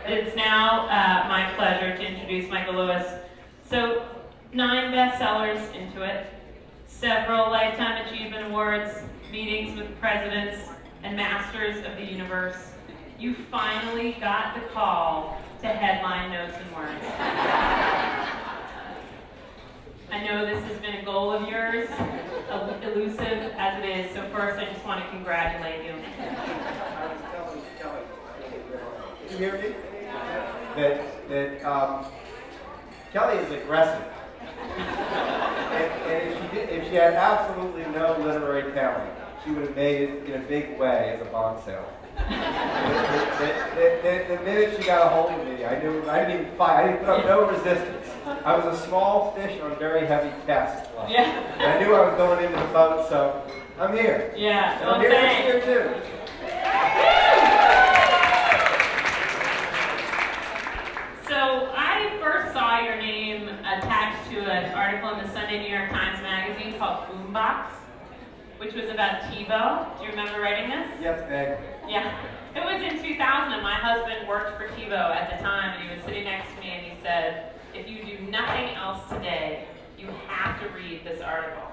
It's now my pleasure to introduce Michael Lewis. So, 9 bestsellers into it, several Lifetime Achievement Awards, meetings with presidents and masters of the universe. You finally got the call to headline Notes and Words. I know this has been a goal of yours, elusive as it is, so first I just want to congratulate you. I was telling Kelly, did you hear me? That Kelly is aggressive. and if she had absolutely no literary talent, she would have made it in a big way as a bond sale. The minute she got a hold of me, I knew I didn't even fight. I didn't put up no resistance. I was a small fish on very heavy casts. Yeah. And I knew I was going into the boat, so I'm here. Yeah. And I'm here this year too. So I first saw your name attached to an article in the Sunday New York Times Magazine called Boombox, which was about TiVo. Do you remember writing this? Yes, Meg. Yeah. It was in 2000, and my husband worked for TiVo at the time, and he was sitting next to me, and he said, if you do nothing else today, you have to read this article.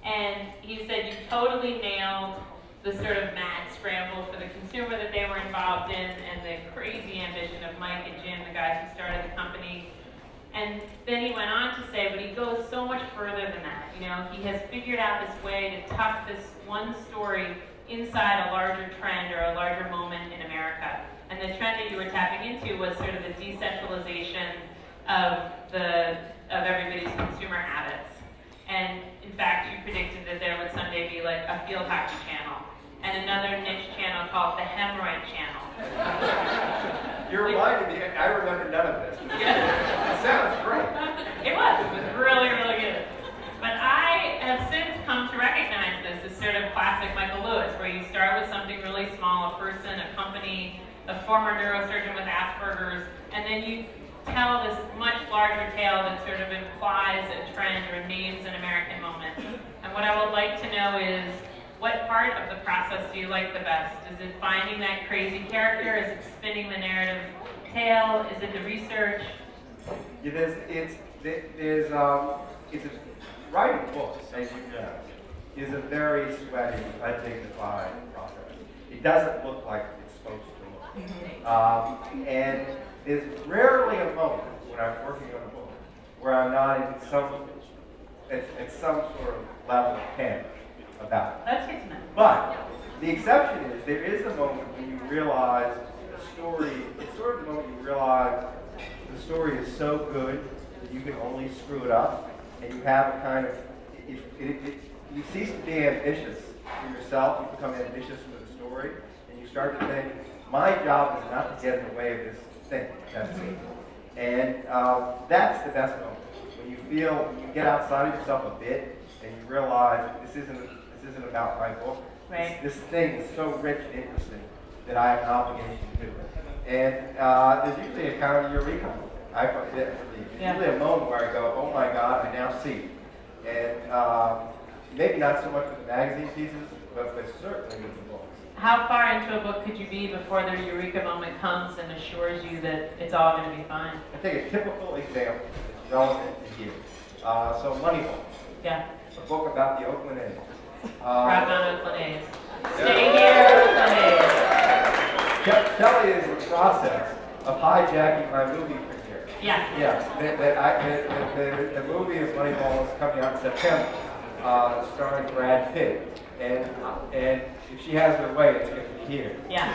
And he said you totally nailed the sort of mad scramble for the consumer that they were involved in, and the crazy ambition of Mike and Jim, the guys who started the company. And then he went on to say, but he goes so much further than that. You know, he has figured out this way to tuck this one story inside a larger trend or a larger moment in America. And the trend that you were tapping into was sort of the decentralization of everybody's consumer habits. And in fact, you predicted that there would someday be like a field hockey channel and another niche channel called the hemorrhoid channel. You're reminding me, I remember none of this. Yeah. It sounds great. It was really, really good. But I have since come to recognize this as sort of classic Michael Lewis, where you start with something really small, a person, a company, a former neurosurgeon with Asperger's, and then you tell this much larger tale that sort of implies a trend or names an American moment. And what I would like to know is, what part of the process do you like the best? Is it finding that crazy character? Is it spinning the narrative tale? Is it the research? Writing books, as you know, is a very sweaty, undignified process. It doesn't look like it's supposed to look. And there's rarely a moment when I'm working on a book where I'm not at some sort of level of panic about it. That's good to know. But the exception is there is a moment when you realize the story, it's sort of the moment you realize the story is so good that you can only screw it up, and you have a kind of, you cease to be ambitious for yourself, you become ambitious for the story, and you start to think, my job is not to get in the way of this thing. That's it. And that's the best moment. When you feel, when you get outside of yourself a bit, and you realize this isn't about my book. Right. This thing is so rich and interesting that I have an obligation to do it. And there's usually a kind of eureka moment. It's usually a moment where I go, oh my God, I now see. And maybe not so much with the magazine pieces, but certainly with the books. How far into a book could you be before the eureka moment comes and assures you that it's all going to be fine? I take a typical example that's relevant to here. So Moneyball. Yeah. A book about the Oakland A's. Rock on Oakland A's. Stay here, Oakland A's. Kelly is in the process of hijacking my movie premiere. Yeah. Yes. The movie of Moneyball is coming out in September, starring Brad Pitt. And if she has her way, it's going to be here. Yeah.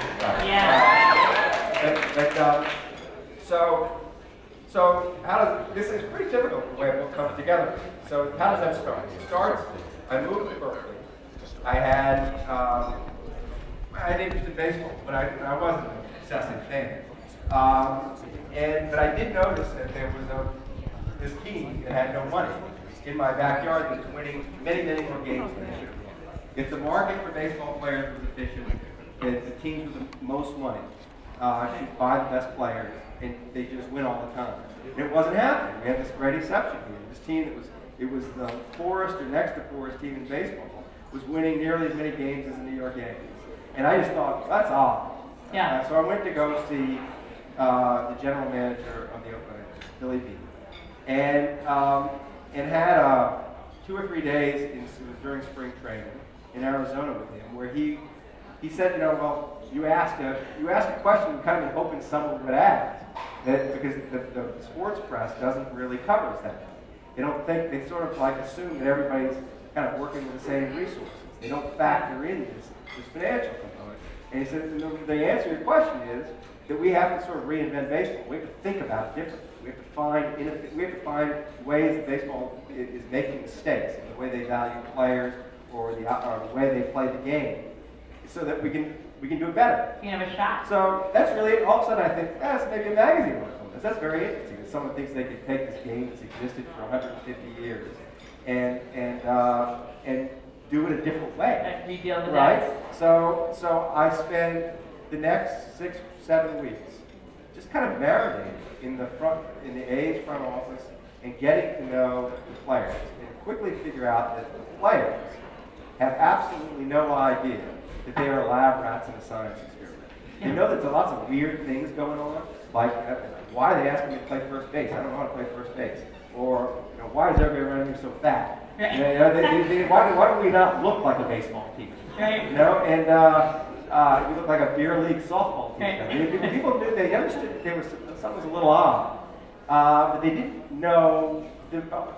So how does this is pretty typical the way a book comes together. So how does that start? It starts. I moved to Berkeley. I had interest in baseball, but I wasn't an obsessive fan. But I did notice that there was this team that had no money in my backyard that was winning many, many more games than they should. If the market for baseball players was efficient, the teams with the most money should buy the best players, and they just win all the time. And it wasn't happening. We had this great exception here. This team it was the poorest or next to poorest team in baseball was winning nearly as many games as the New York Yankees. And I just thought, that's odd. Yeah. So I went to go see the general manager of the Oakland A's, Billy B. And had 2 or 3 days it was during spring training in Arizona with him, where he said, you know, well, you ask a question kind of hoping someone would ask, that because the sports press doesn't really cover that. They don't think, they sort of like assume that everybody's kind of working with the same resources. They don't factor in this financial component. And he said, the answer to your question is that we have to sort of reinvent baseball. We have to think about it differently. We have to find ways that baseball is making mistakes in the way they value players or the way they play the game, so that we can do it better. You have a shot. So that's really, all of a sudden I think, that's maybe a magazine article on this. That's very interesting. That someone thinks they can take this game that's existed for 150 years and do it a different way. Rebuild the right? decks. So I spend the next 6 or 7 weeks just kind of marinating in the A's front office and getting to know the players and quickly figure out that the players have absolutely no idea that they are lab rats in a science experiment. They know that there's lots of weird things going on, like why are they asking me to play first base? I don't know how to play first base. Or why is everybody running so fast? Why do we not look like a baseball team? Right. And we look like a beer league softball team. Right. I mean, people knew, they understood that something was a little odd, but they didn't know. The front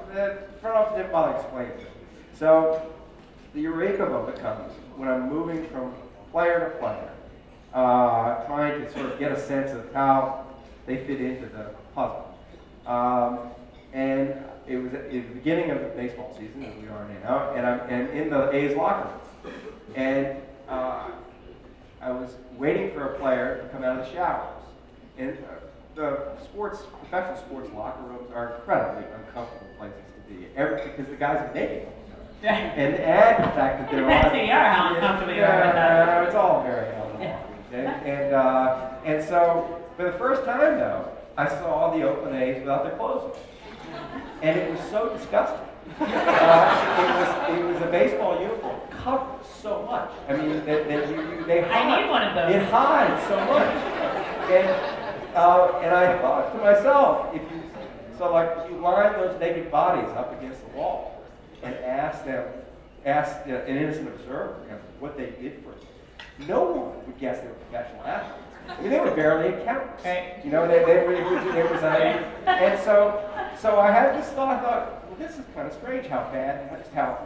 office didn't bother explaining it. So the eureka moment comes when I'm moving from player to player, trying to sort of get a sense of how they fit into the puzzle. And it was at the beginning of the baseball season, as we are now, and I'm in the A's locker room. And I was waiting for a player to come out of the showers. And the professional sports locker rooms are incredibly uncomfortable places to be, because the guys are naked. And add the fact that they're how uncomfortable you are with that. It's all very uncomfortable. And so, for the first time though, I saw the Oakland A's without their clothes on. And it was so disgusting. It was a baseball uniform covered so much. I mean, they hide. I need one of those. It hides so much. And I thought to myself, if you line those naked bodies up against the wall and ask an innocent observer what they did for it, no one would guess they were professional athletes. I mean, they were barely accountants. Right. You know, and so I had this thought. I thought, well, this is kind of strange how bad, just how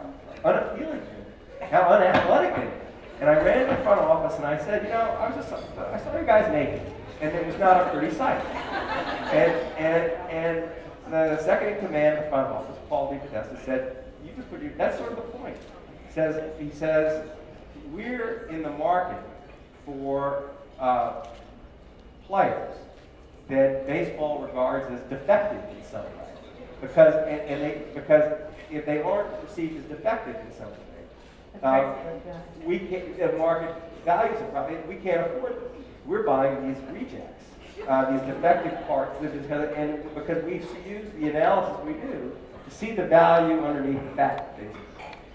unappealing it is, how unathletic it is. And I ran to the front office and I said, I saw you guys naked, and it was not a pretty sight. And the second in command of the front office, Paul DePodesta, said, that's sort of the point. He says, we're in the market for players that baseball regards as defective in some way, because if they aren't perceived as defective in some way, the market values them. We can't afford them. We're buying these rejects, these defective parts, and because we use the analysis we do to see the value underneath the fact, basically,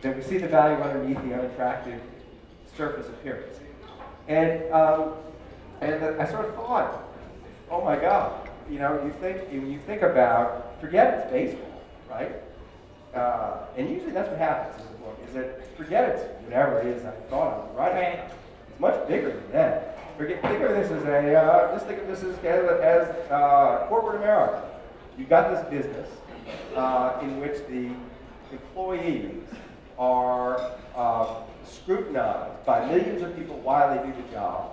that we see the value underneath the unattractive surface appearance. And I sort of thought, oh my God, when you think about, forget it's baseball, right? And usually that's what happens in the book, is that forget it's whatever it is I thought I was writing. It's much bigger than that. Think of this as just think of this as corporate America. You've got this business in which the employees are scrutinized by millions of people while they do the job,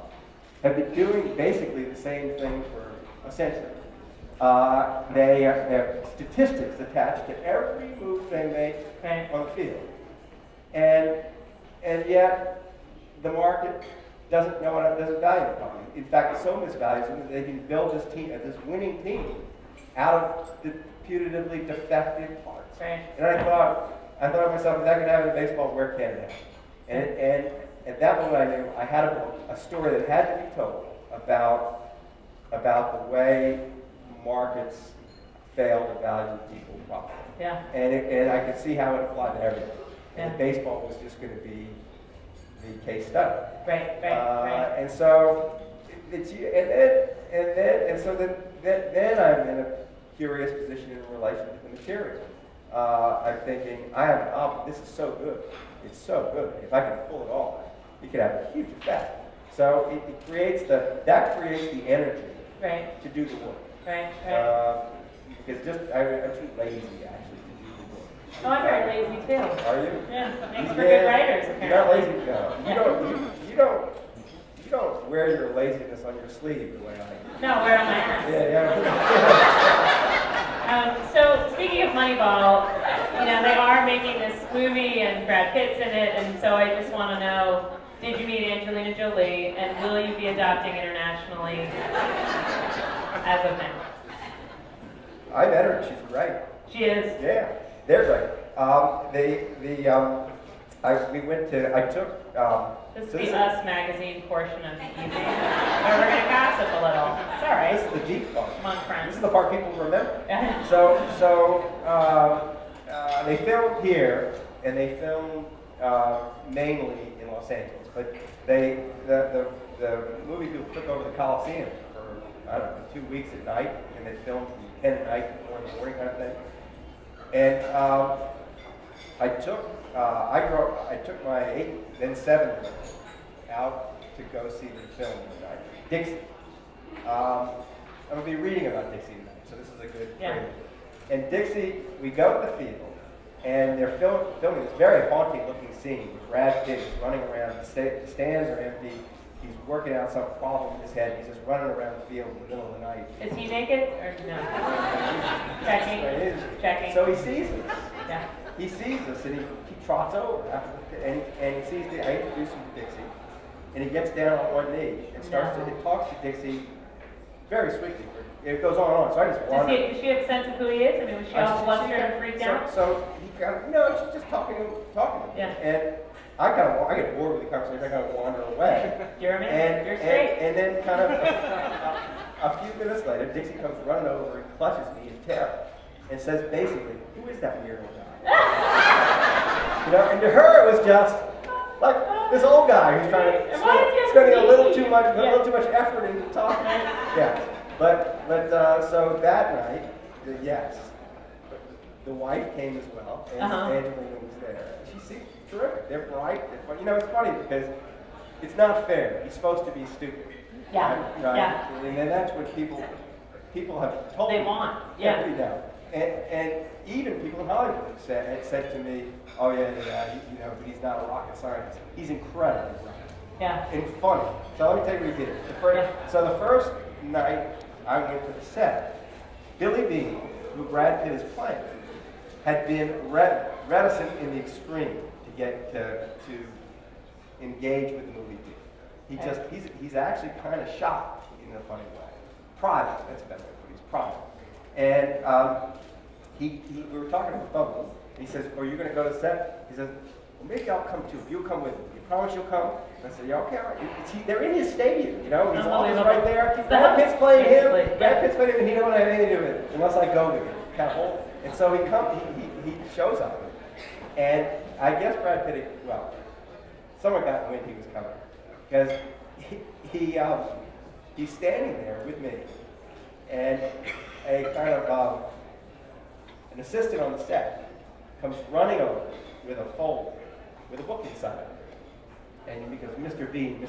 have been doing basically the same thing for a century. They have statistics attached to every move they make on the field. And yet, the market doesn't value the company. In fact, it so misvalues them that they can build this winning team out of putatively defective parts. And I thought to myself, if that could happen in baseball, where can it happen? And at that moment, I knew I had a story that had to be told about the way markets fail to value people properly. Yeah. And I could see how it applied to everything. And baseball was just going to be the case study. Right. And so, and so then I'm in a curious position in relation to the material. I'm thinking, I have an album, this is so good. It's so good. If I can pull it off, it could have a huge effect. So it creates that creates the energy to do the work. Right. Because I'm too lazy actually to do the work. Oh, I'm very lazy too. Are you? Yeah, that makes for good writers apparently. You're not lazy, no. You don't wear your laziness on your sleeve the way I do. No, wear it on my ass. Yeah. So speaking of Moneyball, they are making this movie and Brad Pitt's in it, and so I just want to know, did you meet Angelina Jolie, and will you be adopting internationally as of now? I met her. She's great. She is. Yeah, they're great. We went to. I took. This is the Us magazine portion of the evening, where we're going to gossip a little. It's all right. This is the deep part. Come on, friends. This is the part people remember. So they filmed here, and they filmed mainly in Los Angeles. But the movie people took over the Coliseum for, I don't know, 2 weeks at night, and they filmed from 10 at night to 4 in the morning kind of thing. And I took my 8, then 7 out to go see the film tonight. Dixie. I'm going to be reading about Dixie tonight, so this is a good training. And Dixie, we go to the field, and they're filming this very haunting-looking scene with Brad Pitt running around. The stands are empty. He's working out some problem in his head. He's just running around the field in the middle of the night. Is he naked or no? Checking. So he sees us. Yeah. He sees us, and he trots over and he sees I introduce him to Dixie, and he gets down on one knee and starts to talk to Dixie very sweetly. It goes on and on. So I just wonder. Does she have a sense of who he is? I mean, was she all flustered and freaked out? So he kind of, she's just talking to him. Yeah. And I get bored with the conversation. I kind of wander away. You're a man. You're straight. And then kind of a few minutes later, Dixie comes running over and clutches me in terror and says basically, "Who is that weirdo guy?" And to her it was just like this old guy who's trying to spending a little too much effort into talking. Yeah. But so that night, yes, the wife came as well, and Angelina was there. She seemed terrific. They're bright. They're funny. It's funny because it's not fair. He's supposed to be stupid. Yeah. Right? Yeah. And then that's what people have told me. They want. Yeah. Every now. And even people in Hollywood had said to me, "Oh yeah, but he's not a rocket scientist. He's incredibly bright." Yeah. And funny. So let me tell you what he did. So the first night I went to the set, Billy Bean, who Brad Pitt is playing, had been reticent in the extreme to get to engage with the movie theater. He's actually kind of shy in a funny way. Private, that's a better way to put it. He's private. And we were talking on the phone. And he says, "Are you going to go to the set?" He says, "Well, maybe I'll come too. If you'll come with me. You promise you'll come?" And I said, "Yeah, okay, all right." They're in his stadium, His office right there. Brad Pitt's playing him. Brad Pitt's playing him, and he don't have anything to do with it unless I go with him. Kind of hold. And so he shows up, and I guess Brad Pitt. Well, someone got wind he was coming because he's standing there with me, and a kind of an assistant on the set comes running over with a folder with a book inside it. And he goes, Mr. Bean,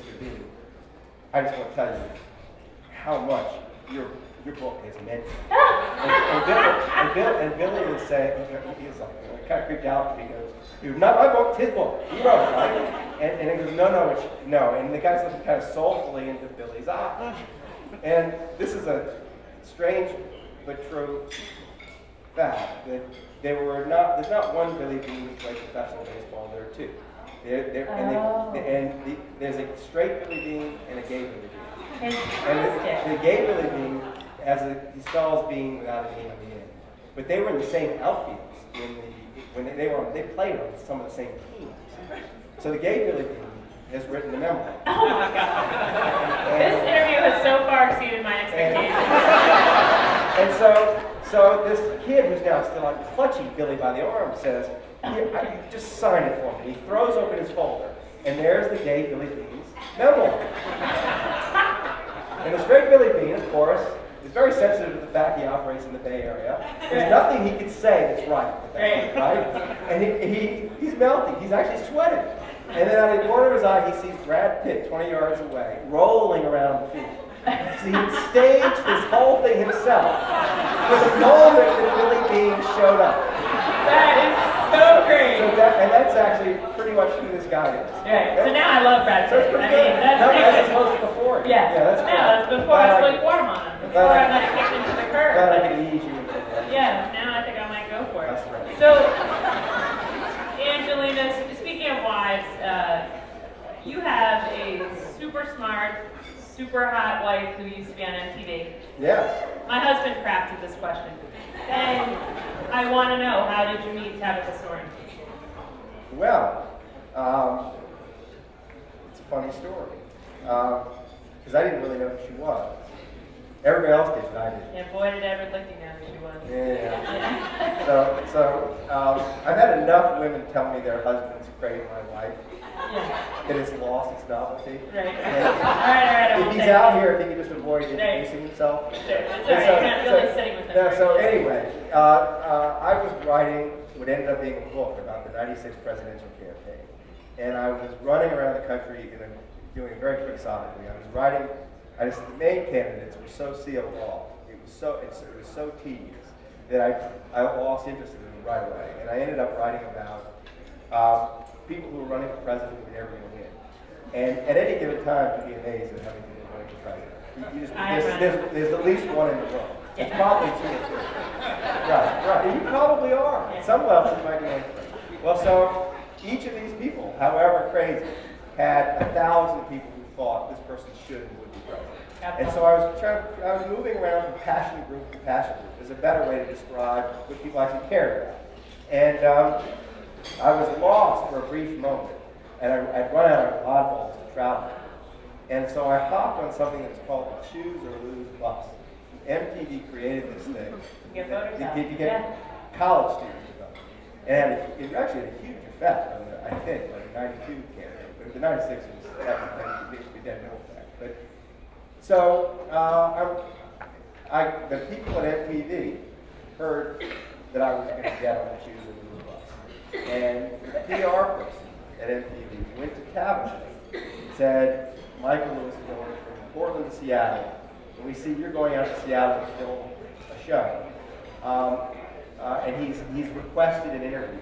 I just want to tell you how much your book has meant to me. And Billy was saying, he was like, kind of creeped out, and he goes, "Not my book, it's his book. He wrote it, right?" And he goes, no. And the guy's looking kind of soulfully into Billy's eye. And this is a strange but true fact that there's not one Billy Bean who played professional baseball. There are two. There's a straight Billy Bean and a gay Billy Bean. And the gay Billy Bean he spells Bean without an E on the end. But they were in the same outfields they played on some of the same teams. So the gay Billy Bean has written a memoir. Oh my God! This interview has so far exceeded my expectations. And so this kid who's now still like clutching Billy by the arm says, "Here, just sign it for me." He throws open his folder, and there's the gay Billy Bean's memoir. And the straight Billy Bean, of course, is very sensitive to the fact he operates in the Bay Area. There's nothing he can say that's right at that point, right? And he's melting. He's actually sweating. And then out of the corner of his eye, he sees Brad Pitt 20 yards away, rolling around the field. So he staged this whole thing himself for the moment that Billy Bean showed up. That is so great. So that's actually pretty much who this guy is. Right. So now I love Brad Pitt. So I mean, that's opposed to before. Yeah. That's no, that's before I was like warm on him. Before I got kicked into the curb. Glad I could ease you into that. Yeah. Now I think I might go for it. That's right. So, Angelina, speaking of wives, you have a super smart, super hot wife who used to be on MTV. Yes. My husband crafted this question. And I want to know, how did you meet Tabitha Soren? Well, it's a funny story. Because I didn't really know who she was. Everybody else did, but I didn't. Yeah, boy, did Edward Licky know who she was. Yeah. So I've had enough women tell me their husbands crave my wife. Yeah. That it's lost its novelty. Right. All right. If he's out here, if he can just avoid introducing himself. That's all right. You're not really sitting with him. So anyway, I was writing what ended up being a book about the '96 presidential campaign, and I was running around the country and doing it very quixotically. I was writing. The main candidates were so sealed off. It was so tedious that I lost interest in them right away, and I ended up writing about people who were running for president who were never going to win. And at any given time, you'd be amazed at how many people are running for president. There's at least one in the room. There's probably two or three. Right. And you probably are. At some levels, you might be one. Well, so each of these people, however crazy, had 1,000 people who thought this person should and would be president. And so I was moving around from passion group to passion group. There's a better way to describe what people actually cared about. And I was lost for a brief moment, and I'd run out of oddballs to travel. And so I hopped on something that's called the Choose or Lose bus. MTV created this thing. You get college students to go. And it actually had a huge effect on the, I think, like the 92 campaign. But the 96 was dead no effect. But so the people at MTV heard that I was going to get on the Choose or Lose bus. And the PR person at MTV went to Tabitha and said, Michael Lewis is going from Portland to Seattle, and we see you're going out to Seattle to film a show. And he's requested an interview,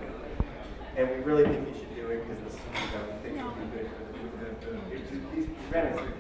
and we really think you should do it because we think it would be good for these presenters.